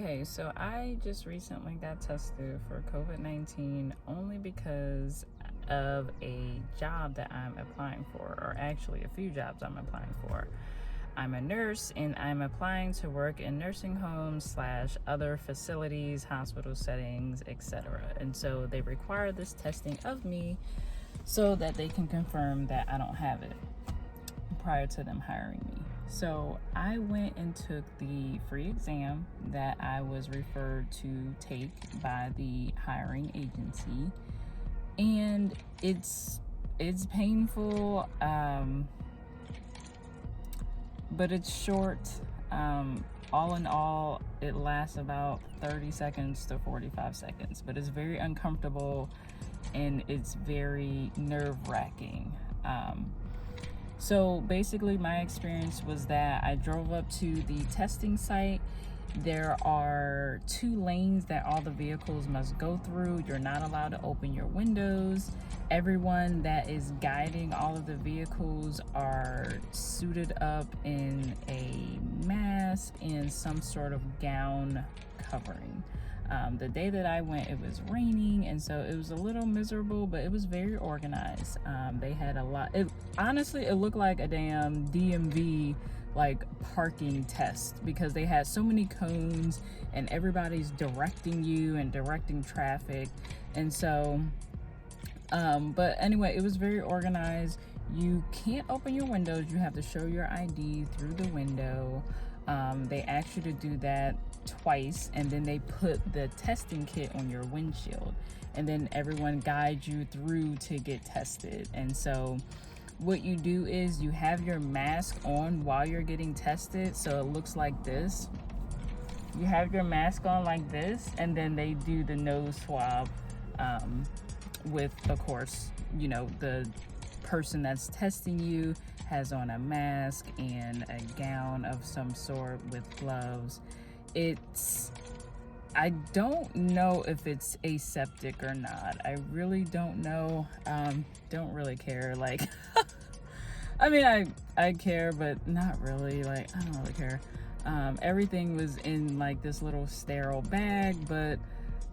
Okay, so I just recently got tested for COVID-19 only because of a job that I'm applying for, or actually a few jobs I'm applying for. I'm a nurse and I'm applying to work in nursing homes slash other facilities, hospital settings, etc. And so they require this testing of me so that they can confirm that I don't have it prior to them hiring me. So I went and took the free exam that I was referred to take by the hiring agency, and it's painful, but it's short. All in all, it lasts about 30 seconds to 45 seconds, but it's very uncomfortable and it's very nerve-wracking. So basically my experience was that I drove up to the testing site. There are 2 lanes that all the vehicles must go through. You're not allowed to open your windows. Everyone that is guiding all of the vehicles are suited up in a mask and some sort of gown covering. The day that I went, it was raining, and so it was a little miserable, but it was very organized. They had a lot. Honestly, it looked like a damn DMV like parking test because they had so many cones and everybody's directing you and directing traffic. And so, but anyway, it was very organized. You can't open your windows. You have to show your ID through the window. They ask you to do that twice, and then they put the testing kit on your windshield, and then everyone guides you through to get tested. And so what you do is you have your mask on while you're getting tested, so it looks like this. You have your mask on like this, and then they do the nose swab with, of course, you know, the person that's testing you has on a mask and a gown of some sort with gloves. I don't know if it's aseptic or not. I really don't know. Don't really care. Like, I mean, I care, but not really. Like, I don't really care. Everything was in like this little sterile bag, but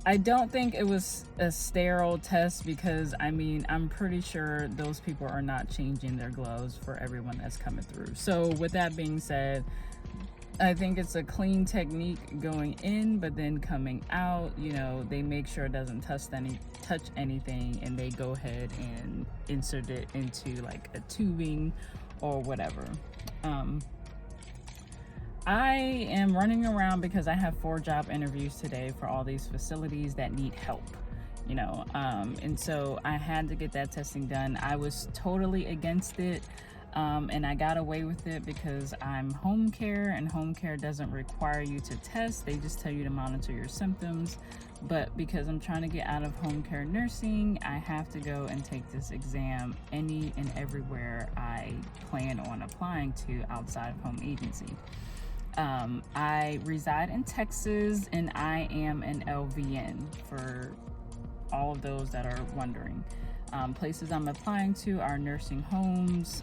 I don't think it was a sterile test because, I mean, I'm pretty sure those people are not changing their gloves for everyone that's coming through. So with that being said, I think it's a clean technique going in, but then coming out, you know, they make sure it doesn't touch anything, and they go ahead and insert it into like a tubing or whatever. I am running around because I have 4 job interviews today for all these facilities that need help, you know, and so I had to get that testing done. I was totally against it, and I got away with it because I'm home care, and home care doesn't require you to test. They just tell you to monitor your symptoms. But because I'm trying to get out of home care nursing, I have to go and take this exam any and everywhere I plan on applying to outside of home agency. I reside in Texas, and I am an LVN, for all of those that are wondering. Places I'm applying to are nursing homes,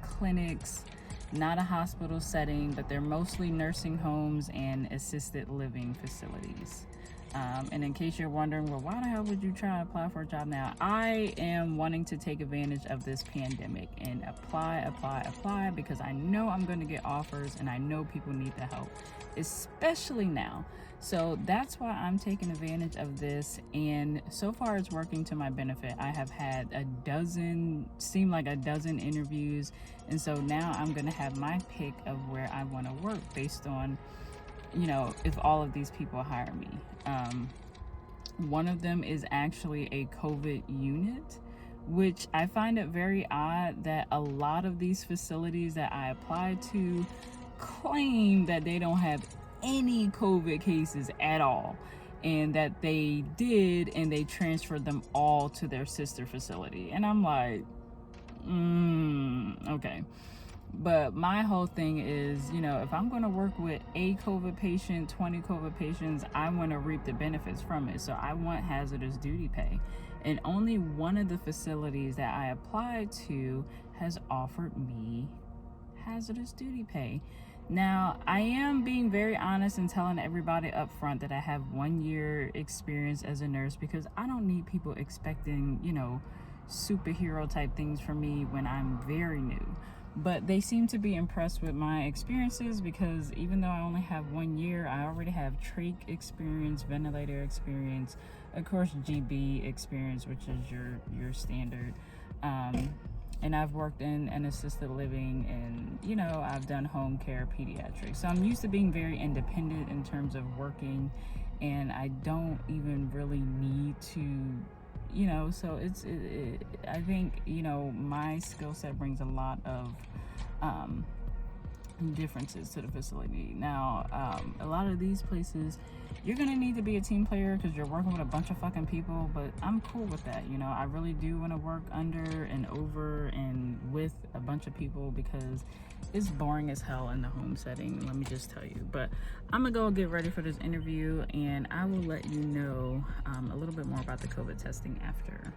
clinics, not a hospital setting, but they're mostly nursing homes and assisted living facilities. And in case you're wondering, well, why the hell would you try to apply for a job now? I am wanting to take advantage of this pandemic and apply because I know I'm going to get offers, and I know people need the help, especially now. So that's why I'm taking advantage of this, and so far it's working to my benefit. I have had a dozen interviews, and so now I'm going to have my pick of where I want to work based on, you know, if all of these people hire me. One of them is actually a COVID unit, which I find it very odd that a lot of these facilities that I apply to claim that they don't have any COVID cases at all, and that they did, and they transferred them all to their sister facility. And I'm like, okay. But my whole thing is, you know, if I'm going to work with a COVID patient, 20 COVID patients, I want to reap the benefits from it. So I want hazardous duty pay. And only one of the facilities that I applied to has offered me hazardous duty pay. Now, I am being very honest and telling everybody up front that I have 1 year experience as a nurse, because I don't need people expecting, superhero type things from me when I'm very new. But they seem to be impressed with my experiences, because even though I only have 1 year, I already have trach experience, ventilator experience, of course GB experience, which is your standard. And I've worked in an assisted living, and I've done home care, pediatrics. So I'm used to being very independent in terms of working, and I don't even really need to, so I think, my skill set brings a lot of differences to the facility. Now, a lot of these places, you're gonna need to be a team player because you're working with a bunch of fucking people, but I'm cool with that. I really do want to work under and over and with a bunch of people, because it's boring as hell in the home setting, let me just tell you. But I'm gonna go get ready for this interview, and I will let you know a little bit more about the COVID testing after.